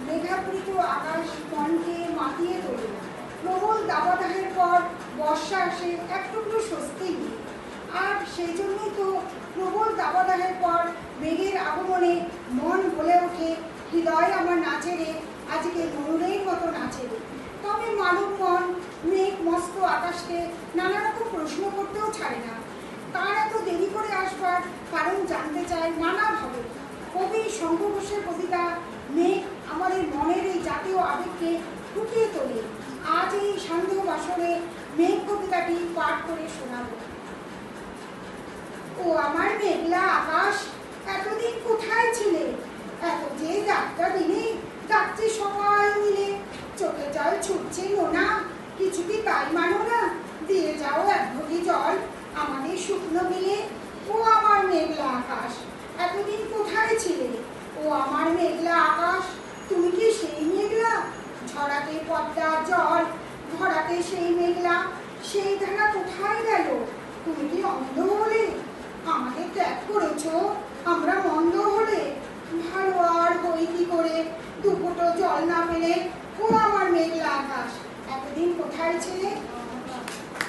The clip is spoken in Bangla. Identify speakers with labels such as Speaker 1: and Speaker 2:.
Speaker 1: মেঘাবৃত আকাশ মনকে মাতিয়ে তোলে। প্রবল দাবদাহের পর বর্ষা আসে, এক টুকরো স্বস্তি নিয়ে। আর সেই জন্যই তো প্রবল দাবদাহের পর মেঘের আগমনে মন বলে ওঠে, হৃদয় আমার নাচে রে, আজকে মরুরের মতো নাচে রে। তবে মানব মন মেঘ মস্ত আকাশকে নানা রকম প্রশ্ন করতেও ছাড়ে না। তার এত দেরি করে আসবার কারণ জানতে চায় নানাভাবে। কবি শঙ্কর ঘোষের কবিতা মেঘ আমাদের মনের এই জাতীয় আবেগকে ফুটিয়ে তোলে। আজ এই সন্দেহ বাসরে মেঘ কবিতাটি পাঠ করে শোনাব। ও আমার মেঘলা আকাশ, এতদিন কোথায় ছিলে? এত যে যাত্রা দিনে যাচ্ছে সবাই মিলে, চোখে জল ছুটছে নোনা, কিছু কি তাই মানো না? দিয়ে যাও এক ঘটি জল আমাদের শুকনো বিলে। ও আমার মেঘলা আকাশ, এতদিন কোথায় ছিলে? ও আমার মেঘলা আকাশ, তুমি কি সেই মেঘলা? ঝরাতে পদ্মার জল, ভরাতে সেই মেঘলা, সেই ধারা কোথায় গেল? তুমি কি অন্ধ হলে? আমাদের ত্যাগ করেছ, আমরা মন্দ হলে? ভালো আর হই কি করে দুপুটো জল না পেলে? ও আমার মেঘলা আকাশ, এতদিন কোথায় ছিলে?